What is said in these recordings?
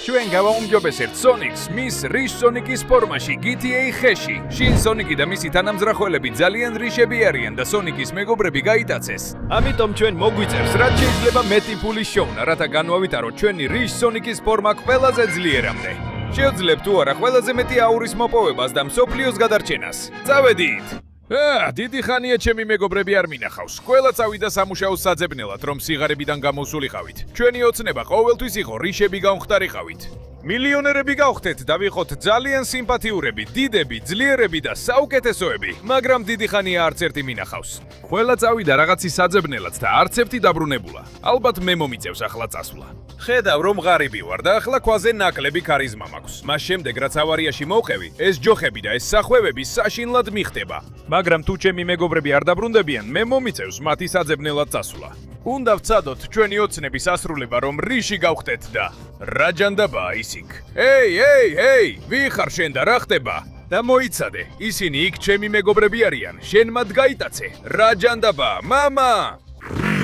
ჩვენ გავაუმჯობესებთ Sonic-ს მის რიშ Sonic-ის ფორმაში GTA ხეში. შინ Sonic-ი და მისი თანამძრახველები ძალიან რიშები არიან და Sonic-ის მეგობრები გაიტაცეს. ამიტომ ჩვენ მოგვიწევს რაც შეიძლება მეტი ფული შოვნა, რათა განვავითაროთ ჩვენი რიშ Sonic-ის ფორმა ყველაზე ძლიერამდე. შეძლებთ თუ არა ყველაზე მეტი აურის მოპოვებას და მსოფლიოს გადარჩენას. წავედით! დიდი ხანია ჩემი მეგობრები არ მინახავს. ყველა წავიდა სამუშაოს საძებნელად, რომ სიღარებიდან გამოსულიყავით. ჩვენი ოცნება ყოველთვის იყო რიშები გამხდარიყავით. მილიონერები გავხდეთ და ვიყოთ ძალიან სიმპათიურები, დიდები, ძლიერები და საუკეთესოები, მაგრამ დიდი ხანია არც ერთი მინახავს. ყველა წავიდა რაღაცის საძებნელად და არც ერთი დაბრუნებულა. ალბათ მე მომიწევს ახლა წასვლა. ხედავ რომ ღარიბი ვარ და ახლა ქვაზე ნაკლები ქარიზმა მაქვს. მას შემდეგ რაც ავარიაში მოვყევი, ეს ჯოხები და ეს სახვევები საშინლად მიხდება. მაგრამ თუ ჩემი მეგობრები არ დაბრუნდებიან, მე მომიწევს მათი საძებნელად წასვლა. უნდა ვცადოთ ჩვენი ოცნების ასრულება, რომ რიში გავხდეთ და რა ჯანდაბაა ის იქ. ეი, ვიხარ შენ და რა ხდება? და მოიცადე, ისინი იქ ჩემი მეგობრები არიან, შენ მათ გაიტაცე. რა ჯანდაბაა, მამა?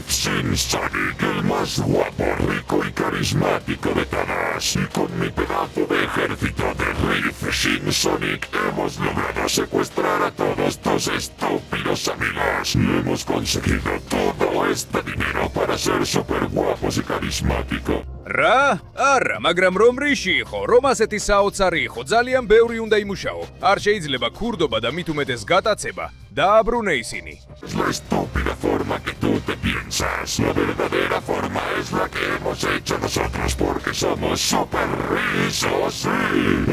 Sin Sonic, el más guapo, rico y carismático de todos. Y con mi pedazo de ejército de Riff Sin Sonic hemos logrado secuestrar a todos tus estúpidos amigos. Y hemos conseguido todo este dinero para ser super guapos y carismáticos. რა? არა, მაგრამ რომ რიში იყო, რომ ასეთი საოცარი იყო, ძალიან ბევრი უნდა იმუშაო. არ შეიძლება ქურდობა და მით უმეტეს გატაცება. დააბრუნე ისინი. Es la estúpida forma que tú te piensas. La verdadera forma es la que hemos hecho nosotros porque somos super rizos, sí.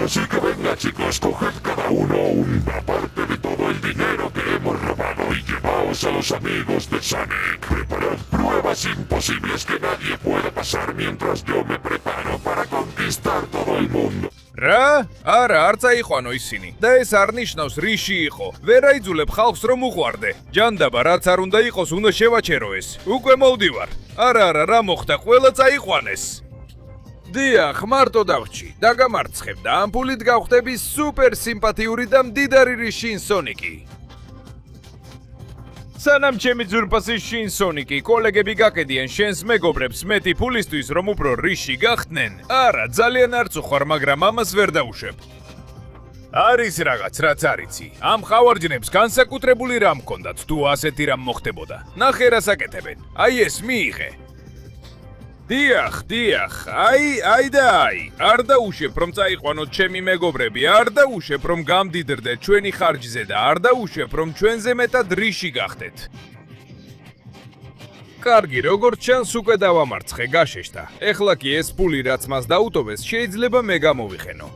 Así que venga chicos, coged cada uno una parte de todo el dinero que hemos robado y llevaos a los amigos de Sonic. Preparad pruebas imposibles que nadie pueda pasar mientras yo me preparo para conquistar todo el mundo. რა? არა, არც აიყვანო ისინი. და ეს არ ნიშნავს რიში იყო. ვერ აიძულებ ხალხს რომ უყვარდე. ჯანდაბა რაც არ უნდა იყოს, უნდა შევაჩერო ეს. უკვე მოვდივარ. არა, რა მოხდა? ყველა წაიყვანეს. დიახ, მარტო დავრჩი. დაგამარცხებ და ამ ფულით გავხდები სუპერ სიმპათიური და მდიდარი რიშინ Sonic-ი. სანამ ჩემი ძვირფასი შინ Sonic-ი კოლეგები გაკედიან შენს მეგობრებს მეტი ფულისთვის რომ უფრო რიში გახდნენ. არა, ძალიან არც უხარ, მაგრამ ამას ვერ დაუშვებ. არის რაღაც, რაც არიცი. ამ ხავარჯნებს განსაკუთრებული რამ ჰქონდათ, თუ ასეთი რამ მოხდებოდა. ნახე რას აკეთებენ. აი ეს მიიღე. დიახ, არ დაუშვებ რომ წაიყვანოთ ჩემი მეგობრები, არ დაუშვებ რომ გამდიდრდეთ ჩვენი ხარჯზე და არ დაუშვებ რომ ჩვენზე მეტად რიში გახდეთ. კარგი, როგორც ჩანს უკვე დავამარცხე, გაშეშთა. ეხლა კი ეს ფული რაც მას დაუტოვეს, შეიძლება მე გამოვიხენო.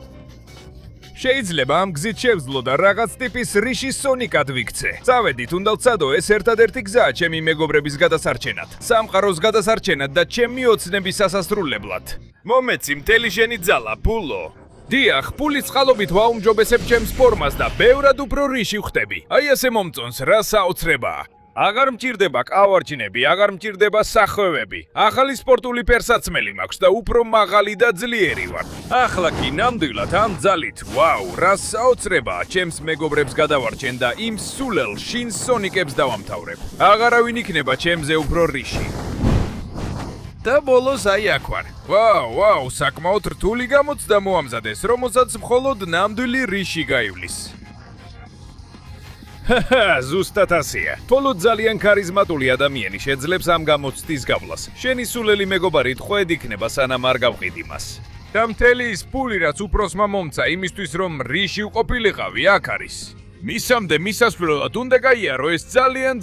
შეიძლება ამ გზით შევძლო და რაღაც ტიპის რიში Sonic-ად ვიქცე. წავედით, უნდა ვცადო, ეს ერთადერთი გზაა ჩემი მეგობრების გადასარჩენად. სამყაროს გადასარჩენად და ჩემი ოცნების სასასრულებლად. მომეცი მთელი შენი ძალა, ფულო. დიახ, ფულის წყალობით ვაუმჯობესებ ჩემს ფორმას და ბევრად უფრო რიში ვხდები. აი ასე მომწონს, რა საოცრებაა. აღარ მჭირდება კავარჯნები, აღარ მჭირდება სახვევები. ახალი სპორტული ფერსაცმელი მაქვს და უფრო მაღალი და ძლიერი ვარ. ახლა კი ნამდვილად ამ ძალით, ვაუ, რა საოცრებაა. ჩემს მეგობრებს გადავარჩენ და იმ სულელ შინ Sonic-ებს დავამთავრებ. აღარავინ იქნება ჩემზე უფრო რიში. და ბოლოს აი აქ ვარ. ვაუ, საკმაოდ რთული გამოცდა მოამზადეს, რომელსაც მხოლოდ ნამდვილი რიში გაივლის. ზუსტად ასეა. თოლოდ ძალიან ქარიზმატული ადამიანი შეძლებს ამ გამოცდის გავლას. შენი სულელი მეგობარი ტყვედ იქნება სანამ არ გავყიდ იმას. და მთელი ის ფული რაც უფროსმა მომცა იმისთვის რომ რიში უყოფილიყავი აქ არის. მისამდე მისასვლელად უნდა გაიარო ეს ძალიან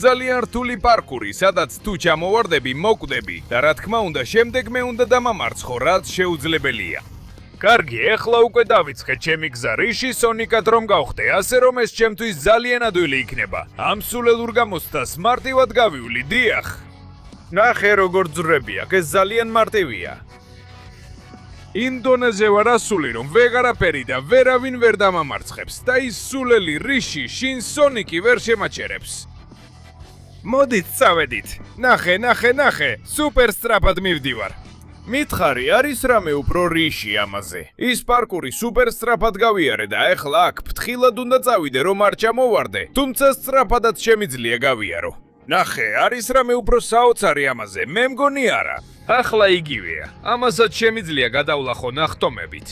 რთული პარკური, სადაც თუ ჩამოვარდები, მოკვდები და რა თქმა უნდა შემდეგ მე უნდა დამამარცხო, რაც შეუძლებელია. კარგი, ეხლა უკვე დავიწყე ჩემი გზა რიში Sonic-ად რომ გავხდე, ასე რომ ეს ჩემთვის ძალიან ადვილი იქნება. ამ სულელურ გამოცდას მარტივად გავივლი, დიახ. ნახე როგორ ძრები აქ, ეს ძალიან მარტივია. ინდონეზე ვარ ასული რომ ვეღარაფერი და ვერავინ ვერ დამამარცხებს და ის სულელი რიში შინ Sonic-ი ვერ შემაჩერებს. მოდით, წავედით. ნახე, სუპერ სწრაფად მივდივარ. მითხარი, არის რამე უფრო რიში ამაზე. ის პარკური სუპერ სწრაფად გავიარე და ეხლა აქ ფრთხილად უნდა წავიდე რომ არ ჩამოვარდე, თუმცა სწრაფადაც შემიძლია გავიარო. ნახე, არის რამე უფრო საოცარი ამაზე, მე მგონი არა. ახლა იგივეა. ამასაც შემიძლია გადავლახო ნახტომებით.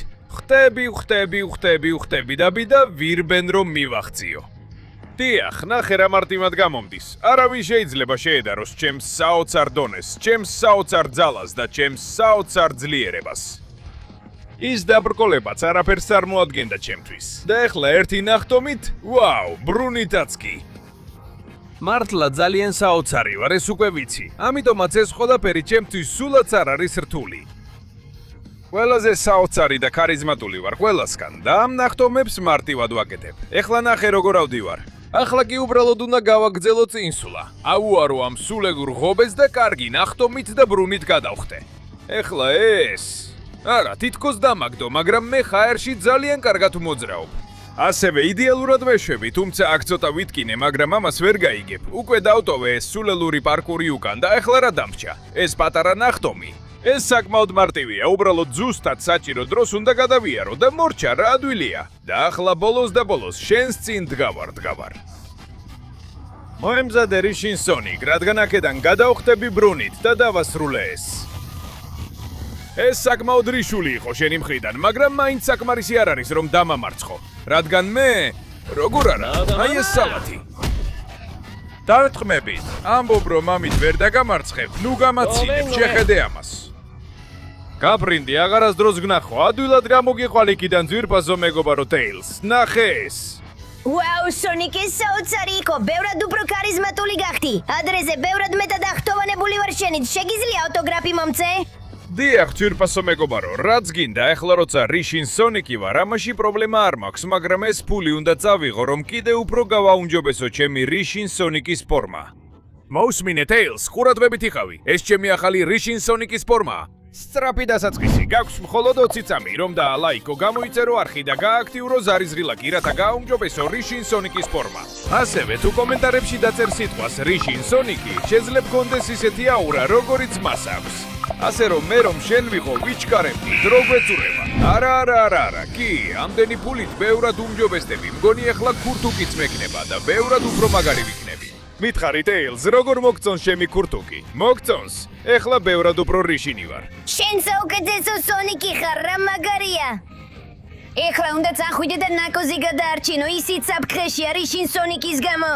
ხვდები და ვირბენ რომ მივახციო. დიახ, ნახე რა მარტივად გამომდის. არავის შეიძლება შეედაროს ჩემს საოცარ დონეს, ჩემს საოცარ ძალას და ჩემს საოცარ ძლიერებას. ის დაბრკოლებაც არაფერს წარმოადგენდა ჩემთვის. და ეხლა ერთი ნახტომით, ვაუ, ბრუნითაც კი. მართლა ძალიან საოცარი ვარ, ეს უკვე ვიცი. ამიტომაც ეს ყველაფერი ჩემთვის სულაც არ არის რთული. ყველაზე საოცარი და ქარიზმატული ვარ ყველასგან და ამ ნახტომებს მარტივად ვაკეთებ. ეხლა ნახე როგორ ავდივარ. ახლა კი უბრალოდ უნდა გავაგრძელო წინსვლა. აუარო ამ სულეგურ ღობეს და კარგი ნახტომით და ბრუნით გადავხტე. ეხლა ეს. არა, თითქოს დამაგდო, მაგრამ მე ხაერში ძალიან კარგად მოძრაობ. ასევე იდეალურად ვეშვები, თუმცა აქ ცოტა ვიტკინე, მაგრამ ამას ვერ გაიგებ. უკვე დავტოვე ეს სულელური პარკური უკან და ეხლა რა დამრჩა? ეს პატარა ნახტომი. ეს საკმაოდ მარტივია, უბრალოდ ზუსტად საჭირო დროს უნდა გადავიარო და მორჩა რა ადვილია. და ახლა ბოლოს შენს წინ დგავარ. მოემზადე რიშინ სონიკ, რადგან აქედან გადავხტები ბრუნით და დავასრულე ეს. ეს საკმაოდ რიშული იყო შენი მხრიდან, მაგრამ მაინც საკმარისი არ არის რომ დამამარცხო. რადგან მე, როგორ არა, აი ეს სალათი. დათქმებით, ამბობ რომ ამით ვერ დაგამარცხებ, ნუ გამაცინებ, შეხედე ამას. გაფრინდი, აღარასდროს გნახო, ადვილად გამოგიყვალ იქიდან ძვირფასო მეგობარო ტეილს. ნახე ეს. ვაუ, სონიკ ეს საოცარი იყო, ბევრად უფრო ქარიზმატული გახდი. ადრეზე ბევრად მეტად ახტოვანებული ვარ შენით, შეგიძლია ავტოგრაფი მომწე? დიახ, ძვირფასო მეგობარო, რაც გინდა, ეხლა როცა რიშინ სონიკი ვარ, ამაში პრობლემა არ მაქვს, მაგრამ ეს ფული უნდა წავიღო, რომ კიდე უფრო გავაუნჯობესო ჩემი რიშინ სონიკის ფორმა. მოусმინე ტეილს, ყურადღებით იყავი, ეს ჩემი ახალი რიშინ სონიკის ფორმაა. სწრაფი დასაწყისი, გაქვს მხოლოდ 20 წამი, რომ დაალაიქო, გამოიწერო არხი და გააქტიურო ზარის ღილაკი, რათა გააუმჯობესო რიშინ სონიკის ფორმა. ასევე თუ კომენტარებში დაწერ სიტყვას რიშინ სონიკი, შეძლებ გქონდეს ისეთი აურა, როგორიც მას აქვს. ასე რომ მე რომ შენ ვიყო ვიჩქარებდი, დრო გვეწურება. არა, კი, ამდენი ფულით ბევრად უმჯობესდები, მგონი ახლა ქურთუკიც მექნება და ბევრად უფრო მაგარი ვიქნები. მითხარი ტეილს, როგორ მოგწონს ჩემი ქურთუკი? მოგწონს? ეხლა ბევრად უფრო რიშინი ვარ. შენ საუკეთესო სონიკი ხარ, რა მაგარია. ეხლა უნდა წახვიდე და ნაკოზი გადაარჩინო, ისიც საფრთხეშია რიშინ სონიკის გამო.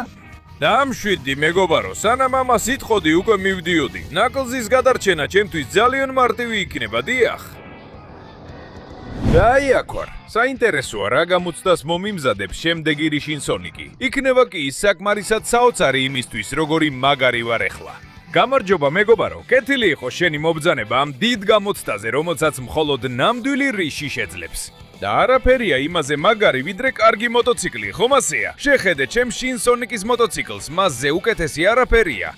დამშვიდი მეგობარო, სანამ ამას იტყოდი, უკვე მივდიოდი. ნაკლზის გადარჩენა ჩემთვის ძალიან მარტივი იქნება, დიახ. და აი აქ ვარ. საინტერესოა რა გამოცდას მომიმზადებს შემდეგი რიშინ სონიკი. იქნება კი ის საკმარისად საოცარი იმისთვის, როგორი მაგარი ვარ ეხლა. გამარჯობა მეგობარო, კეთილი იყო შენი მობრძანება ამ დიდ გამოცდაზე, რომელსაც მხოლოდ ნამდვილი რიში შეძლებს. და არაფერია იმაზე მაგარი ვიდრე კარგი მოტოციკლი, ხომ ასეა? შეხედე ჩემ შინ სონიკის მოტოციკლს, მასზე უკეთესი არაფერია.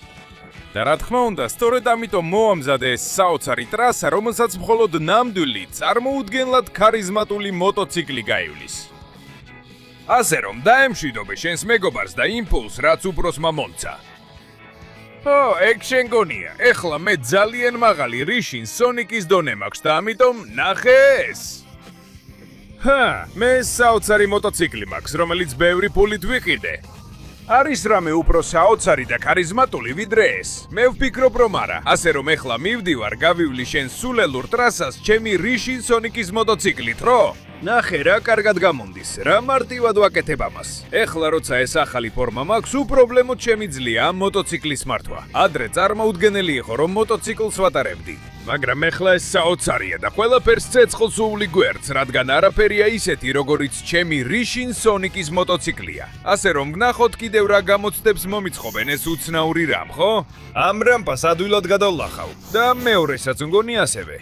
და რა თქმა უნდა, სწორედ ამიტომ მოამზადე ეს საოცარი ტრასა, რომელსაც მხოლოდ ნამდვილი, წარმოუდგენლად ქარიზმატული მოტოციკლი გაივლის. ასე რომ დაემშვიდობე შენს მეგობარს და იმპულს, რაც უფროსმა მომცა. ეგ შენ გონია, ეხლა მე ძალიან მაღალი რიშინ სონიკის დონე მაქვს და ამიტომ ნახე ეს. მე საოცარი მოტოციკლი მაქვს, რომელიც ბევრი ფულით ვიყიდე. არის რამე უფრო საოცარი და ქარიზმატული ვიდრე ეს? მე ვფიქრობ რომ არა. ასე რომ ეხლა მივდივარ, გავივლი შენ სულელურ ტრასას ჩემი რიშინ სონიკის მოტოციკლით, რო? ნახე რა კარგად გამომდის, რა მარტივად ვაკეთებ ამას. ეხლა როცა ეს ახალი ფორმა მაქვს, უპრობლემოდ შემიძლია ამ მოტოციკლის მართვა. ადრე წარმოუდგენელი იყო რომ მოტოციკლს ვატარებდი. მაგრამ ეხლა ეს საოცარია და ყველაფერს ცეცხლს უვლი გვერდს, რადგან არაფერია ისეთი, როგორიც ჩემი რიშინ სონიკის მოტოციკლია. ასე რომ გნახოთ კიდევ რა გამოცდებს მომიწყობენ ეს უცნაური რამ, ხო? ამ რამპას ადვილად გადავლახავ და მეორესაც მგონი ასევე.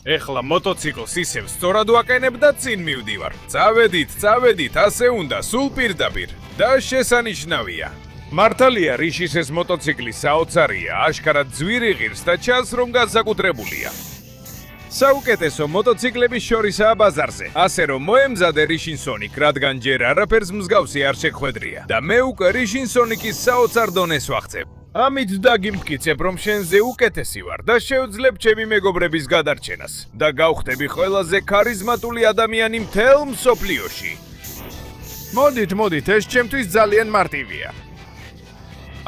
ეხლა მოტოციკლს ისევ სწორად ვაყენებ და წინ მივდივარ. წავედით, ასე უნდა, სულ პირდაპირ. და შესანიშნავია. მართალია რიშის ეს მოტოციკლი საოცარია, აშკარად ძვირი ღირს და ჩანს რომ განსაკუთრებულია. საუკეთესო მოტოციკლების შორისაა ბაზარზე. ასე რომ მოემზადე რიშინ სონიკ, რადგან ჯერ არაფერს მსგავსი არ შეხვედრია და მე უკვე რიშინ სონიკის საოცარ დონეს ვახცებ. ამით დაგიმტკიცებ, რომ შენზე უკეთესი ვარ და შევძლებ ჩემი მეგობრების გადარჩენას და გავხდები ყველაზე ქარიზმატული ადამიანი მთელ მსოფლიოში. მოდით, ეს ჩემთვის ძალიან მარტივია.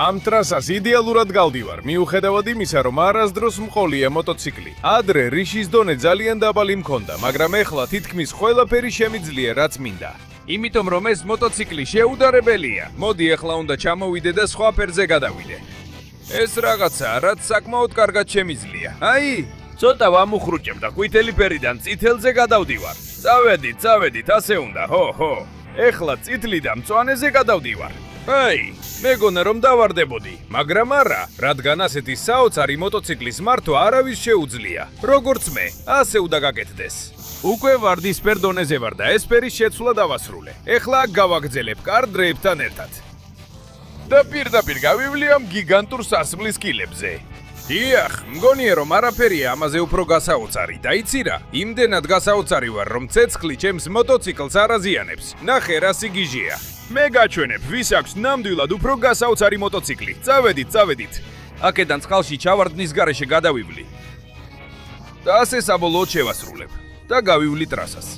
ამ ტრასას იდეალურად გავდივარ, მიუხედავად იმისა, რომ არასდროს მყოლია მოტოციკლი. ადრე რიშის დონე ძალიან დაბალი მქონდა, მაგრამ ეხლა თითქმის ყველაფერი შემიძლია, რაც მინდა. იმიტომ რომ ეს მოტოციკლი შეუდარებელია. მოდი ეხლა უნდა ჩამოვიდე და სხვა ფერზე გადავიდე. ეს რაღაცაა, რაც საკმაოდ კარგად შემიძლია. აი, ცოტა ვამუხრუჭებ და ყვითელი ფერიდან წითელზე გადავდივარ. წავედით, ასე უნდა, ხო. ეხლა წითლიდან მწვანეზე გადავდივარ. აი, მეგონა რომ დავარდებოდი, მაგრამ არა, რადგან ასეთი საოცარი მოტოციკლის მართვა არავის შეუძლია. როგორც მე, ასე უნდა გაკეთდეს. უკვე ვარდისფერ დონეზე ვარ და ეს ფერის შეცვლა დავასრულე. ეხლა გავაგრძელებ კარდრეებთან ერთად. და პირდაპირ გავივლი ამ გიგანტურ სასმლის კილებზე. დიახ, მგონია რომ არაფერია ამაზე უფრო გასაოცარი და იცი რა, იმდენად გასაოცარი ვარ რომ ცეცხლი ჩემს მოტოციკლს არ აზიანებს. ნახე რა სიგიჟეა. მე გაჩვენებ, ვის აქვს ნამდვილად უფრო გასაოცარი მოტოციკლი. წავედით. აქედან წყალში ჩავარდნის გარეშე გადავივლი. და ასე საბოლოოდ შევასრულებ და გავივლი ტრასას.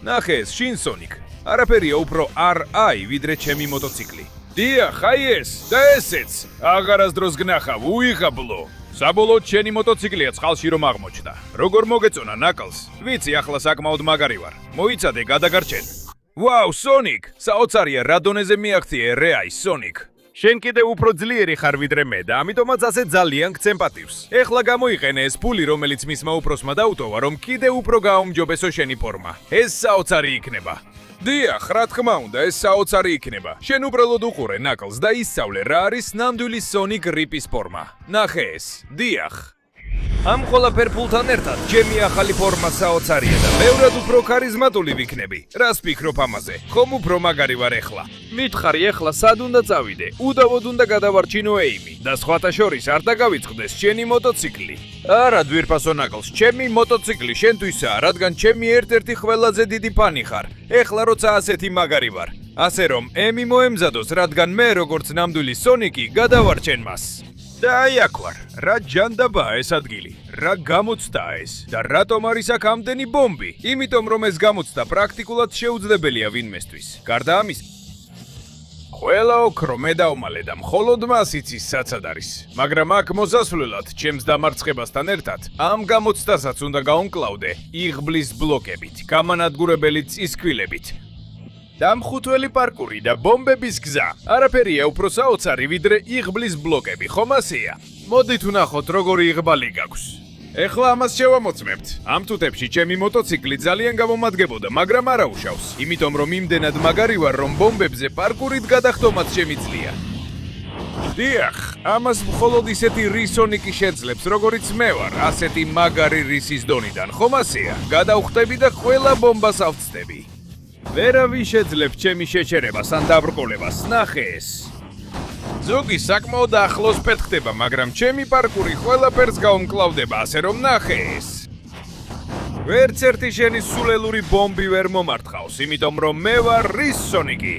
ნახე ეს შინსონიკ. არაფერია უფრო არ აი ვიდრე ჩემი მოტოციკლი. დიახ, აი ეს და ესეც. აღარასდროს გნახავ, უიღაბლო. საბოლოოდ შენი მოტოციკლია წყალში რომ აღმოჩნდა. როგორ მოგეწონა ნაკლს? ვიცი, ახლა საკმაოდ მაგარი ვარ. მოიცადე, გადაგარჩენ. ვაუ, სონიკ! საოცარია, რა დონეზე მიაღწიე რეაი, სონიკ. შენ კიდევ უფრო ძლიერი ხარ ვიდრე მე და ამიტომაც ასე ძალიან გცემ პატივს. ეხლა გამოიყენე ეს ფული, რომელიც მისმა უფროსმა დაუტოვა, რომ კიდევ უფრო გააუმჯობესო შენი ფორმა. ეს საოცარი იქნება. დიახ, რა თქმა უნდა, ეს საოცარი იქნება. შენ უბრალოდ უყურე ნაკლს და ისწავლე რა არის ნამდვილი სონიკ რიპის ფორმა. ნახე ეს. დიახ. ამ ყველაფერ ფულთან ერთად ჩემი ახალი ფორმა საოცარია და ბევრად უფრო ქარიზმატული ვიქნები. რას ფიქრობ ამაზე? ხომ უფრო მაგარი ვარ ეხლა? მითხარი ეხლა სად უნდა წავიდე? უდავოდ უნდა გადავარჩინო ეიმი და სხვათა შორის არ დაგავიწყდეს შენი მოტოციკლი. არა, ძვირფასო ნაკლს, ჩემი მოტოციკლი შენთვისაა, რადგან ჩემი ერთ-ერთი ყველაზე დიდი ფანი ხარ. ეხლა როცა ასეთი მაგარი ვარ. ასე რომ ემი მოემზადოს, რადგან მე როგორც ნამდვილი სონიკი გადავარჩენ მას. და აი აქ ვარ, რა ჯანდაბაა ეს ადგილი, რა გამოცდაა ეს და რატომ არის აქ ამდენი ბომბი? იმიტომ რომ ეს გამოცდა პრაქტიკულად შეუძლებელია ვინმესთვის. გარდა ამის, ყველა ოქრო მე დავმალე და მხოლოდ მას იცის საცად არის. მაგრამ აქ მოსასვლელად, ჩემს დამარცხებასთან ერთად, ამ გამოცდასაც უნდა გაუმკლავდე იღბლის ბლოკებით, გამანადგურებელი წისქვილებით. დამხუთველი პარკური და ბომბების გზა. არაფერია უფრო საოცარი ვიდრე იღბლის ბლოკები, ხომ ასეა? მოდით ვნახოთ როგორი იღბალი გაქვს. ეხლა ამას შევამოწმებთ. ამ თუთებში ჩემი მოტოციკლი ძალიან გამომადგებოდა, მაგრამ არა უშავს, იმიტომ რომ იმდენად მაგარი ვარ, რომ ბომბებზე პარკურით გადახდომაც შემიძლია. დიახ, ამას მხოლოდ ისეთი რისონიკი შეძლებს, როგორიც მე ვარ, ასეთი მაგარი რისის დონიდან, ხომ ასეა? გადავხვდები და ყველა ბომბას ავწდები. ვერავინ შეძლებს ჩემი შეჩერებას ან დაბრკოლებას, ნახე ეს. ზოგი საკმაოდ ახლოს პეთხდება, მაგრამ ჩემი პარკური ყველაფერს გაუმკლავდება, ასე რომ ნახე ეს. ვერც ერთი შენი სულელური ბომბი ვერ მომარტყავს, იმიტომ რომ მე ვარ რისონიკი.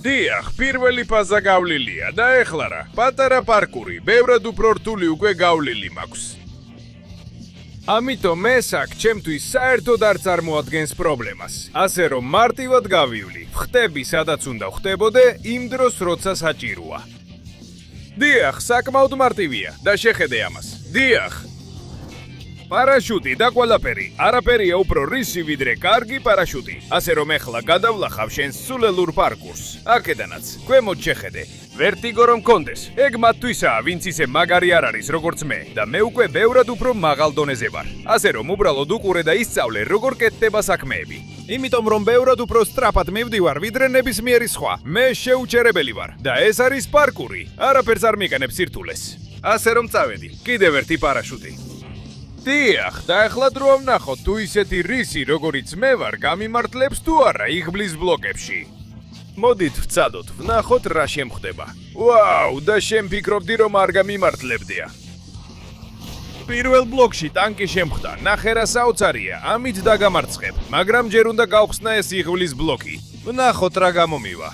დიახ, პირველი ფაზა გავლილია და ეხლა რა, პატარა პარკური, ბევრად უფრო რთული უკვე გავლილი მაქვს. ამიტომ ეს აქ ჩემთვის საერთოდ არ წარმოადგენს პრობლემას. ასე რომ მარტივად გავივლი, ვხდები სადაც უნდა ვხდებოდე იმ დროს როცა საჭიროა. დიახ, საკმაოდ მარტივია და შეხედე ამას. დიახ. პარაშუტი და ყველაფერი, არაფერია უფრო რისი ვიდრე კარგი პარაშუტი. ასე რომ ეხლა გადავლახავ შენს სულელურ პარკურს. აქედანაც, ქვემოთ შეხედე. ვერტიგო რომ კონდეს. ეგ მათთვისაა, ვინც ისე მაგარი არ არის როგორც მე და მე უკვე ბევრად უფრო მაღალ დონეზე ვარ. ასე რომ უბრალოდ უყურე და ისწავლე როგორ კეთდება საქმეები. იმიტომ რომ ბევრად უფრო სწრაფად მივდივარ ვიდრე ნებისმიერი სხვა. მე შეუჩერებელი ვარ და ეს არის პარკური. არაფერს არ მიყენებ სირთულეს. ასე რომ წავედი. კიდევ ერთი პარაშუტი. დიახ, და ახლა დრო ვნახოთ თუ ისეთი რისი როგორიც მე ვარ გამიმართლებს თუ არა იღბლის ბლოკებში. მოდით ვცადოთ, ვნახოთ რა შემხდება. ვაუ, და შენ ფიქრობდი რომ არ გამიმართლებდია. პირველ ბლოკში ტანკი შემხდა, ნახე რა საოცარია, ამით დაგამარცხებ, მაგრამ ჯერ უნდა გავხსნა ეს იღბლის ბლოკი. ვნახოთ რა გამომივა.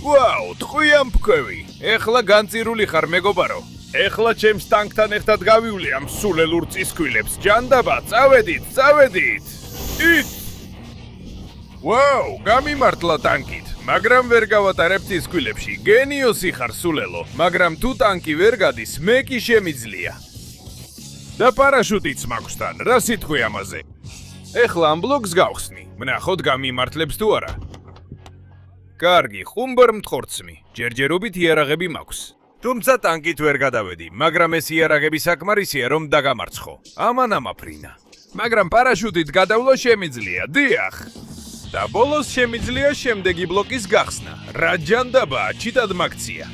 ვაუ, ტყვია მფქვევი, ეხლა განწირული ხარ მეგობარო. ეხლა ჩემს ტანკთან ერთად გავივლი ამ სულელურ წისქვილებს. ჯანდაბა, წავედით. ვაუ, გამიმართლა ტანკით. მაგრამ ვერ გავატარებთ ის კვილებში. გენიოსი ხარ სულელო, მაგრამ თუ ტანკი ვერ გადის, მე კი შემიძლია. და პარაშუტიც მაქვს თან, რა სიტყვი ამაზე? ეხლა ამ ბლოკს გავხსნი. ვნახოთ გამიმართლებს თუ არა. კარგი, ხუმბარ მთხორცმი. ჯერჯერობით იარაღები მაქვს. თუმცა ტანკით ვერ გადავედი, მაგრამ ეს იარაღები საკმარისია რომ დაგამარცხო. ამან ამაფრინა. მაგრამ პარაშუტით გადავლა შემიძლია. დიახ. და ბოლოს შემიძლია შემდეგი ბლოკის გახსნა. რა ჯანდაბაა, ჩიტად მაქცია.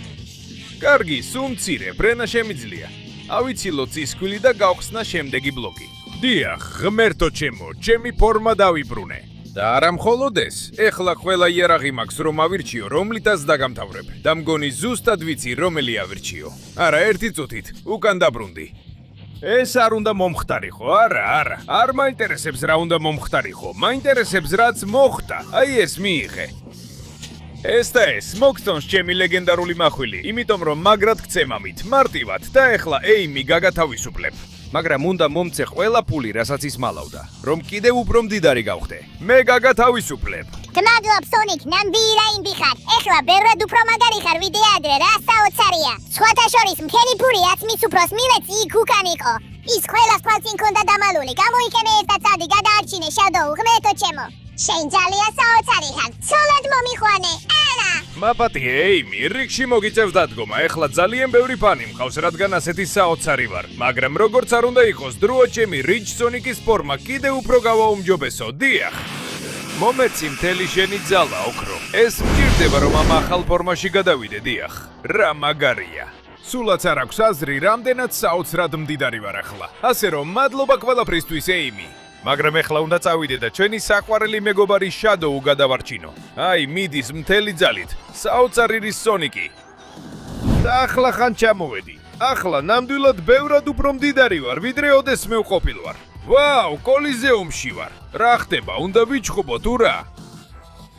კარგი, სუმცირე, ბრენა შემიძლია. ავიცი ლოცის ქვილი და გავხსნა შემდეგი ბლოკი. დიახ, ღმერთო ჩემო, ჩემი ფორმა დავიბრუნე. და არა მხოლოდ ეს, ეხლა ყველა იარაღი მაქვს რომ ავირჩიო, რომლითაც დაგამთავრებ. და მგონი ზუსტად ვიცი რომელი ავირჩიო. არა, ერთი წუთით, უკან დაბრუნდი. ეს არ უნდა მომხდარიყო, არა, არ მაინტერესებს რა უნდა მომხდარიყო, მაინტერესებს რაც მოხდა, აი ეს მიიღე. ეს და ეს, მოგწონს ჩემი ლეგენდარული მახვილი, იმიტომ რომ მაგრად გცემამით, მარტივად და ეხლა ეიმი გაგათავისუფლებ. მაგრამ უნდა მომცე ყველა ფული, რასაც ის მალავდა, რომ კიდევ უფრო მდიდარი გავხდე. მე გაგათავისუფლებ. გმადლობ სონიკ, ნამდვილი რაინდი ხარ. ეხლა ბევრად უფრო მაგარი ხარ ვიდრე ადრე, რა საოცარია. სხვათა შორის მთელი ფული რაც მის უფროს მილეცი იქ უკან იყო. ის ყველას თვალწინ ქონდა დამალული. გამოიყენე ერთად წადი, გადაარჩინე შადოუ, ღმერთო ჩემო. შენ ძალიან საოცარი ხარ. ცოლად მომიხვანე. ანა. მაპატი ეიმი, რიგში მოგიწევს დადგომა, ეხლა ძალიან ბევრი ფანი მყავს, რადგან ასეთი საოცარი ვარ. მაგრამ როგორც არ უნდა იყოს, დროა ჩემი რიჯ სონიკის ფორმა კიდევ უფრო გავაუმჯობესო, დიახ. მომეცი მთელი შენი ძალა, ოქრო. ეს მჭირდება, რომ ამ ახალ ფორმაში გადავიდე, დიახ. რა მაგარია. სულაც არ აქვს აზრი, რამდენად საოცრად მდიდარი ვარ ახლა. ასე რომ, მადლობა ყველაფრისთვის, ეიმი. მაგრამ ეხლა უნდა წავიდე და ჩვენი საყვარელი მეგობარი შადოუ გადავარჩინო. აი, მიდის მთელი ძალით. საოცარი რის სონიკი. და ახლა ხან ჩამოვედი. ახლა ნამდვილად ბევრად უფრო მდიდარი ვარ, ვიდრე ოდესმე ვყოფილ ვარ. ვაუ, კოლიზეუმში ვარ. რა ხდება, უნდა ვიჩხუბო თუ რა?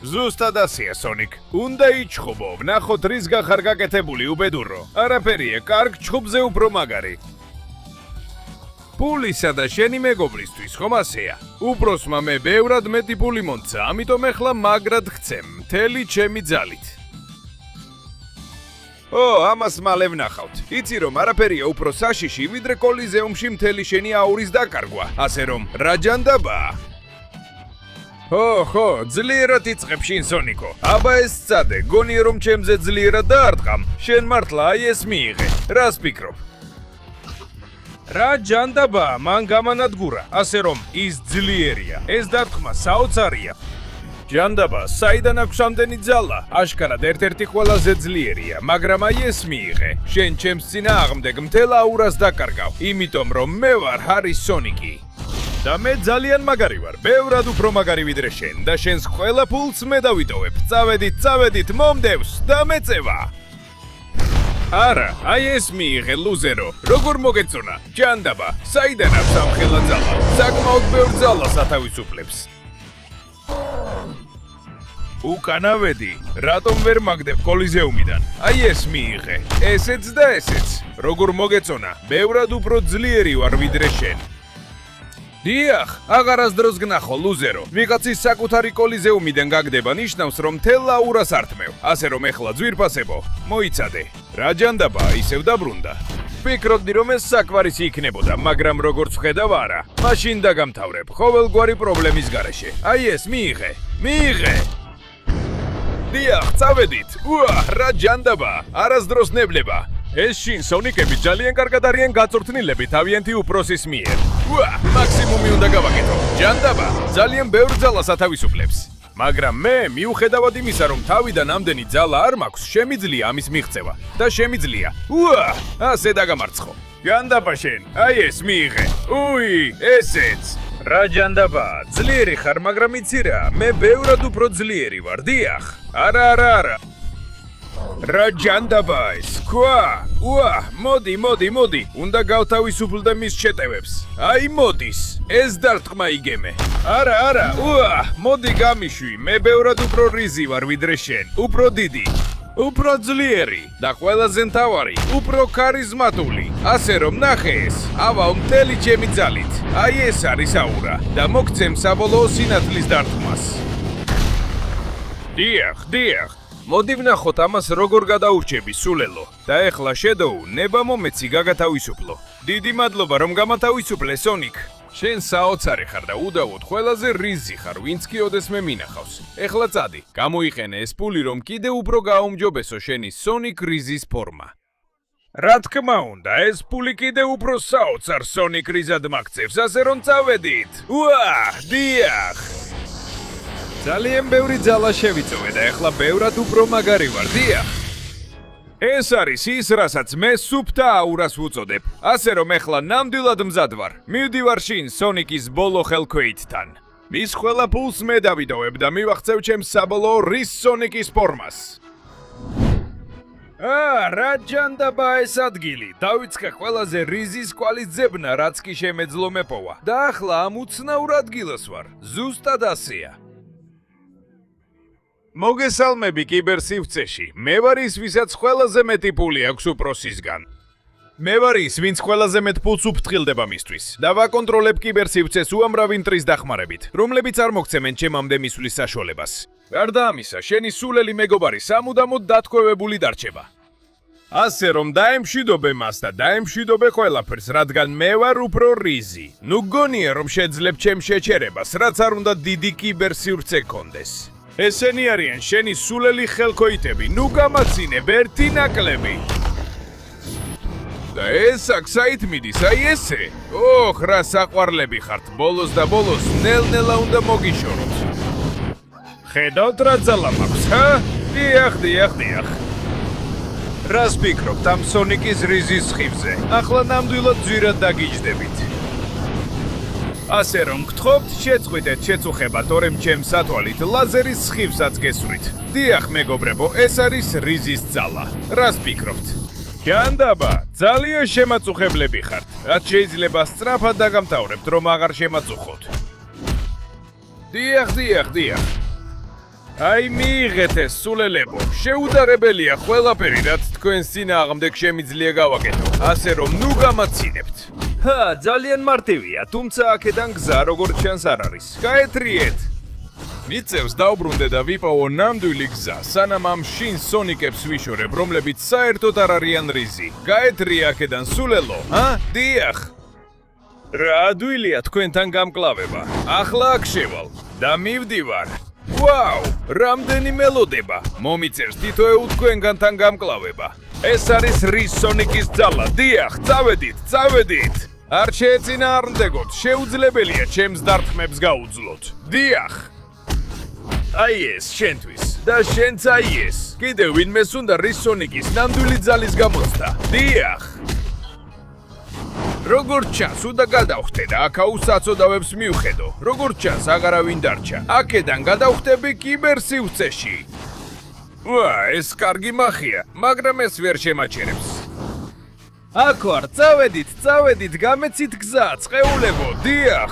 ზუსტად ასეა, სონიკ. უნდა იჩხუბო, ვნახოთ რის გახარ გაკეთებული, უბედურო. არაფერია, კარგ ჩხუბზე უფრო მაგარი. პულისა და შენი მეგობრისთვის, ხომ ასეა? უფროსმა მე ბევრად მეტი პული მომცა, ამიტომ ეხლა მაგრად გცემ, მთელი ჩემი ძალით. ამას მალე ვნახავთ. იცი რომ არაფერია უფრო საშიში, ვიდრე კოლიზეუმში მთელი შენი აურის დაკარგვა, ასე რომ რა ჯანდაბაა? ხო, ძლიერად იწყებ შინ სონიკო. აბა ეს წადე, გონია რომ ჩემზე ძლიერად დაარტყამ. შენ მართლა აი ეს მიიღე. რას ფიქრობ? რა ჯანდაბაა, მან გამანადგურა, ასე რომ ის ძლიერია. ეს დარტყმა საოცარია. ჯანდაბა, საიდან აქვს ამდენი ძალა? აშკარად ერთ-ერთი ყველაზე ძლიერია, მაგრამ აი ეს მიიღე. შენ ჩემს წინააღმდეგ მთელ აურას დაკარგავ, იმიტომ რომ მე ვარ ჰარი სონიკი. და მე ძალიან მაგარი ვარ, ბევრად უფრო მაგარი ვიდრე შენ და შენს ყველა ფულს მე დავიტოვებ. წავედით, მომდევს და მეწევა. არა, აი ეს მიიღე ლუზერო. როგორ მოგეწონა? ჯანდაბა, საიდან აქვს ამ ხელა ძალა? საკმაოდ ბევრ ძალას ათავისუფლებს. უკანავედი, რატომ ვერ მაგდებ კოლიზეუმიდან? აი ეს მიიღე, ესეც და ესეც. როგორ მოგეწონა? ბევრად უფრო ძლიერი ვარ ვიდრე შენ. დიახ, აღარასდროს გნახო, ლუზერო. ვიღაცის საკუთარი კოლიზეუმიდან გაგდება ნიშნავს, რომ მთელ აურას ართმევ. ასე რომ ეხლა ძვირფასებო, მოიცადე. რა ჯანდაბაა, ისევ დაბრუნდა. ვფიქრობდი, რომ ეს საკვარისი იქნებოდა, მაგრამ როგორც ვხედავ, არა. მაშინ დაგამთავრებ, ყოველგვარი პრობლემის გარეშე. აი ეს მიიღე. დიახ, წავედით. რა ჯანდაბაა, არასდროს ნებლება. ეს შინ სონიკები ძალიან კარგად არიან გაწვრთნილები თავიანთი უფროსის მიერ. მაქსიმუმი უნდა გავაკეთო. ჯანდაბა ძალიან ბევრ ძალას ათავისუფლებს. მაგრამ მე მიუხედავად იმისა, რომ თავიდან ამდენი ძალა არ მაქვს, შემიძლია ამის მიღწევა და შემიძლია. ასე დაგამარცხო. ჯანდაბა შენ, აი ეს მიიღე. ესეც. რა ჯანდაბაა, ძლიერი ხარ, მაგრამ იცი რა, მე ბევრად უფრო ძლიერი ვარ, დიახ. არა. რა ჯანდაბაა ეს? მოდი, უნდა გავთავისუფლდე მის შეტევებს. აი მოდის, ეს დარტყმა იგემე. არა, მოდი გამიშვი, მე ბევრად უფრო რიზი ვარ ვიდრე შენ, უფრო დიდი. უფრო ძლიერი და ყველაზე მთავარი, უფრო ქარიზმატული. ასე რომ ნახე ეს, ავავ მთელი ჩემი ძალით. აი ეს არის აურა და მოგცემ საბოლოო სინათლის დარტყმას. დიახ. მოდი ვნახოთ ამას როგორ გადაურჩები სულელო. და ეხლა შედოუ, ნება მომეცი გაგათავისუფლო. დიდი მადლობა რომ გამათავისუფლე სონიკ. შენ საოცარი ხარ და უდავოდ ყველაზე რიზი ხარ, ვინც კი ოდესმე მინახავს. ეხლა წადი, გამოიყენე ეს პული რომ კიდე უფრო გააუმჯობესო შენი სონიკ რიზის ფორმა. რა თქმა უნდა, ეს პული კიდე უფრო საოცარ სონიკ რიზად მაქცევს, ასე რომ წავედით. დიახ. ძალიან ბევრი ძალა შევიწოვე და ეხლა ბევრად უფრო მაგარი ვარ, დიახ. ეს არის ის, რასაც მე სუფთა აურას ვუწოდებ, ასე რომ ეხლა ნამდვილად მზად ვარ. მივდივარ შინ სონიკის ბოლო ხელქვეითთან. მის ყველა პულს მე დავიტოვებ და მივახცევ ჩემს საბოლოო რის სონიკის ფორმას. რა ჯანდაბა ეს ადგილი, დავიწყე ყველაზე რიზის კვალის ძებნა, რაც კი შემეძლო მეპოვა. და ახლა ამ უცნაურ ადგილას ვარ, ზუსტად ასეა. მოგესალმები კიბერსივცეში. მე ვარ ის, ვისაც ყველაზე მეტი პული აქვს უპროსისგან. მე ვარ ის, ვინც ყველაზე მეტ პულს უფრთხილდება მისთვის. და ვაკონტროლებ კიბერსივცეს უამრავი მტრის დახმარებით, რომლებიც არ მოგცემენ ჩემამდე მისვლის საშუალებას. გარდა ამისა, შენი სულელი მეგობარი სამუდამოდ დათქვევებული დარჩება. ასე რომ დაემშვიდობე მას და დაემშვიდობე ყველაფერს, რადგან მე ვარ უფრო რიზი. ნუ გონია რომ შეძლებ ჩემ შეჩერებას, რაც არ უნდა დიდი კიბერსივრცე გქონდეს. ესენი არიან შენი სულელი ხელქვეითები, ნუ გამაცინებ ერთი ნაკლები. და ეს აქ საით მიდის, აი ესე? რა საყვარლები ხართ, ბოლოს და ბოლოს ნელ-ნელა უნდა მოგიშოროთ. ხედავთ რა ძალა მაქვს, დიახ. რას ფიქრობთ ამ სონიკის რიზის სხივზე? ახლა ნამდვილად ძვირად დაგიჯდებით. ასე რომ გთხოვთ, შეწყვიტეთ შეწუხება თორემ ჩემს სათვალით ლაზერის სხივსაც გესვრით. დიახ მეგობრებო, ეს არის რიზის ძალა. რას ფიქრობთ? ჯანდაბა, ძალიან შემაწუხებლები ხართ. რაც შეიძლება სწრაფად დაგამთავრებთ, რომ აღარ შემაწუხოთ. დიახ. აი მიიღეთ ეს სულელებო, შეუდარებელია ყველაფერი, რაც თქვენს წინააღმდეგ შემიძლია გავაკეთო, ასე რომ ნუ გამაცინებთ. ძალიან მარტივია, თუმცა აქედან გზა როგორც ჩანს არ არის. გაეთრიეთ. მიწევს დავბრუნდე და ვიპოვო ნამდვილი გზა, სანამ ამ შინ სონიკებს ვიშორებ, რომლებიც საერთოდ არ არიან რიზი. გაეთრია აქედან სულელო, დიახ. რა ადვილია თქვენთან გამკლავება. ახლა აქ შევალ და მივდივარ. ვაუ, რამდენი მელოდება. მომიწევს თითოეულ თქვენგანთან გამკლავება. ეს არის რის სონიკის ძალა. დიახ, წავედით. არ შეეწინააღმდეგოთ, შეუძლებელია ჩემს დარტყმებს გაუძლოთ. დიახ. აი ეს შენთვის და შენც აი ეს. კიდევ ვინმეს უნდა რის სონიკის ნამდვილი ძალის გამოცდა. დიახ. როგორც ჩანს, უნდა გადავხდე და აქაუ საწოდავებს მივხედო. როგორც ჩანს, აღარავინ დარჩა. აქედან გადავხდები კიბერსივრცეში. ეს კარგი მახია, მაგრამ ეს ვერ შემაჩერებს. აქ ვარ, წავედით, გამეცით გზა, წყეულებო, დიახ.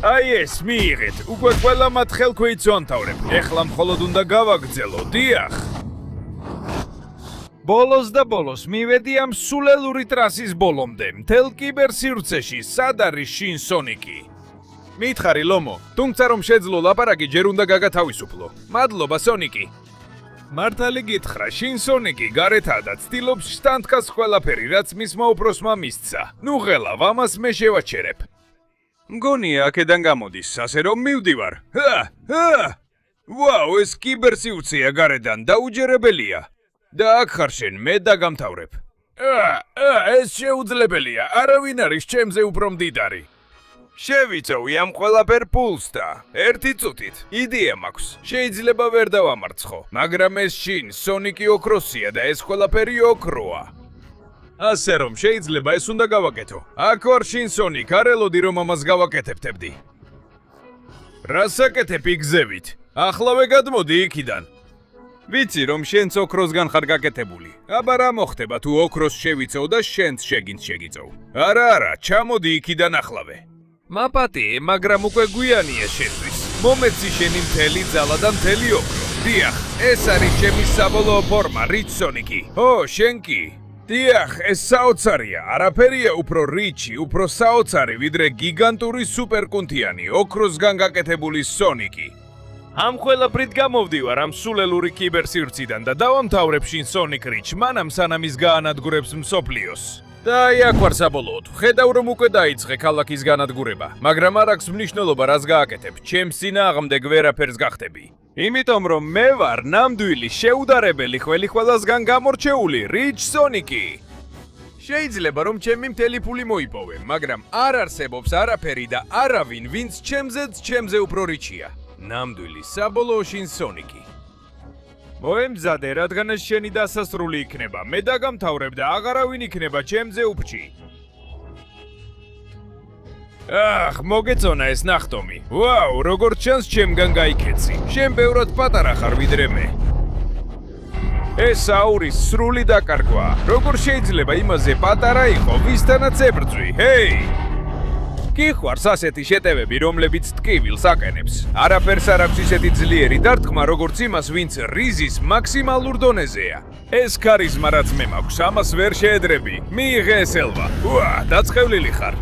აი ეს მიიღეთ, უკვე ყველა მათ ხელქვეითს ვამთავრებ. ეხლა მხოლოდ უნდა გავაგრძელო, დიახ. ბოლოს და ბოლოს მივედი ამ სულელური ტრასის ბოლომდე, მთელ კიბერსივრცეში, სად არის შინ სონიკი? მითხარი ლომო, თუმცა რომ შეძლო ლაპარაკი ჯერ უნდა გაგათავისუფლო. მადლობა სონიკი. მართალი გითხრა, შინ სონიკი გარეთაა და ცდილობს შთანთქას ყველაფერი, რაც მისმა უფროსმა მისცა. ნუ ღელავ, ამას მე შევაჩერებ. მგონია აქედან გამოდის, ასე რომ მივდივარ. ვაუ, ეს კიბერსივრცეა გარედან, დაუჯერებელია. და აქ ხარ შენ, მე დაგამთავრებ. ეს შეუძლებელია, არავინ არის ჩემზე უფრო მდიდარი. შევიწოვი ამ ყველაფერ პულს და ერთი წუთით იდეა მაქვს. შეიძლება ვერ დავამარცხო, მაგრამ ეს შინ სონიკი ოქროსია და ეს ყველაფერი ოქროა. ასე რომ შეიძლება ეს უნდა გავაკეთო. აქ ვარ შინ სონიკ, არ ელოდი რომ ამას გავაკეთებდებდი. რას აკეთებ იგზევით? ახლავე გადმოდი იქიდან. ვიცი რომ შენც ოქროსგან ხარ გაკეთებული. აბა რა მოხდება თუ ოქროს შევიწოვ და შენც შეგინც შეგიწოვ? არა, ჩამოდი იქიდან ახლავე. მაპატი, მაგრამ უკვე გვიანია შენთვის. მომეცი შენი მთელი ძალა და მთელი ოქრო. დიახ, ეს არის ჩემი საბოლოო ფორმა, რიჩ სონიკი. შენ კი? დიახ, ეს საოცარია. არაფერია უფრო რიჩი, უფრო საოცარი, ვიდრე გიგანტური სუპერკუნთიანი, ოქროსგან გაკეთებული სონიკი. ამ ყველაფრით გამოვდივარ ამ სულელური კიბერსივრციდან და დავამთავრებ შინ Sonic Ridge, მანამ სანამ ის გაანადგურებს მსოფლიოს. და აი აქ ვარ საბოლოოდ. ხედავ რომ უკვე დაიწყე ქალაქის განადგურება, მაგრამ არ აქვს მნიშვნელობა რას გააკეთებ. ჩემს წინააღმდეგ ვერაფერს გახდები. იმიტომ რომ მე ვარ ნამდვილი შეუდარებელი ყველასგან გამორჩეული Ridge Sonic-ი. შეიძლება რომ ჩემი მთელი ფული მოიპოვე, მაგრამ არ არსებობს არაფერი და არავინ, ვინც ჩემზე უფრო რიჩია. ნამდვილი საბოლოო შინ Sonic-ი. მოემზადე, რადგან ეს შენი დასასრული იქნება. მე დაგამთავრებ და აღარავინ იქნება ჩემზე უფჩი. მოგეწონა ეს ნახტომი. ვაუ, როგორც ჩანს ჩემგან გაიქეცი. შენ ბევრად პატარა ხარ ვიდრე მე. ეს აურის სრული დაკარგვა. როგორ შეიძლება იმაზე პატარა იყო, ვისთანაც ებრძვი? ჰეი! გიხვარს ასეთი შეტევები, რომლებიც ტკივილს აყენებს. არაფერს არ აქვს ისეთი ძლიერი დარტყმა, როგორც იმას, ვინც რიზის მაქსიმალურ დონეზეა. ეს ქარიზმა, რაც მე მაქვს, ამას ვერ შეედრები. მიიღე ეს ელვა. დაწყევლილი ხარ.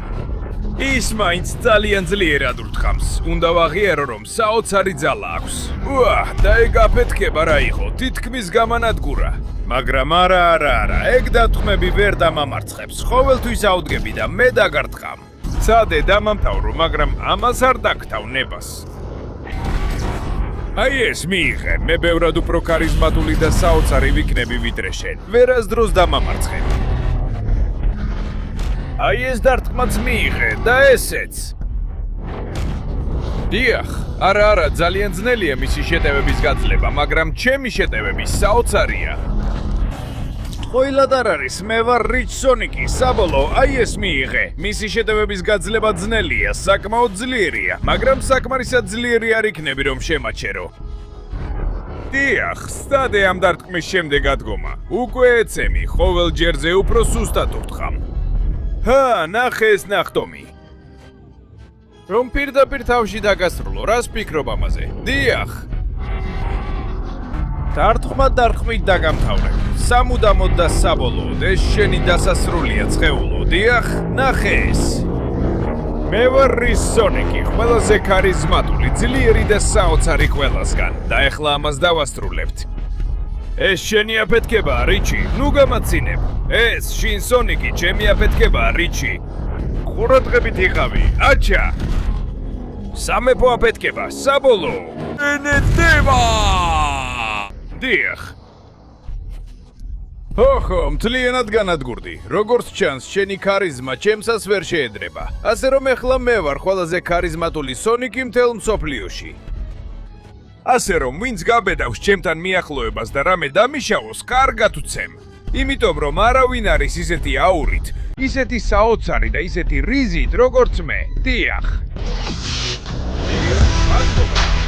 ის მაინც ძალიან ძლიერად ურთხამს. უნდა ვაღიარო, რომ საოცარი ძალა აქვს. და ეგ აფეთქება რა იყო, თითქმის გამანადგურა. მაგრამ არა, ეგ დათქმები ვერ დამამარცხებს. ყოველთვის ავდგები და მე დაგარტყამ. ცადე დამამთავრო, მაგრამ ამას არ დაგთავ ნებას. აი ეს მიიღე, მე ბევრად უფრო ქარიზმატული და საოცარი ვიქნები ვიდრე შენ. ვერასდროს დამამარცხებ. აი ეს დარტყმაც მიიღე და ესეც. დიახ, არა, ძალიან ძნელია მისი შეტევების გაძლება, მაგრამ ჩემი შეტევები საოცარია. ყოილად არ არის, მე ვარ Ridge Sonic-ი, საბოლოო, აი ეს მიიღე. მისი შეტევების გაძლება ძნელია, საკმაოდ ძლიერია, მაგრამ საკმარისად ძლიერი არ იქნები, რომ შემაჩერო. დიახ, სტადე ამ დარტყმის შემდეგ ადგომა. უკვე ეცემი, ყოველ ჯერზე უფრო სუსტად ურთხამ. ნახე ეს ნახტომი. რომ პირდაპირ თავში დაგასრულო, რას ფიქრობ ამაზე? დიახ. დარტყმით დაგამთავრებ. სამუდამოდ და საბოლოოდ ეს შენი დასასრულია ცხეულო. დიახ, ნახე ეს. მე ვარ Ridge Sonic-ი, ყველაზე ქარიზმატული, ძლიერი და საოცარი ყველასგან. და ეხლა ამას დავასრულებთ. ეს შენი აფეთქება, რიჩი, ნუ გამაცინებ. ეს შინ Sonic-ი, ჩემი აფეთქება, რიჩი. ყურადღებით იყავი, აჩა. სამეფო აფეთქება, საბოლოო. ენედება! დიახ. მთლიანად განადგურდი. როგორც ჩანს, შენი ქარიზმა ჩემსას ვერ შეედრება. ასე რომ ეხლა მე ვარ ყველაზე ქარიზმატული Sonic-ი მთელ მსოფლიოში. ასე რომ ვინც გაბედავს ჩემთან მიახლოებას და რამე დამიშავოს, კარგად ვცემ. იმიტომ რომ არავინ არის ისეთი აურით, ისეთი საოცარი და ისეთი რიზით, როგორც მე. დიახ. მადლობა.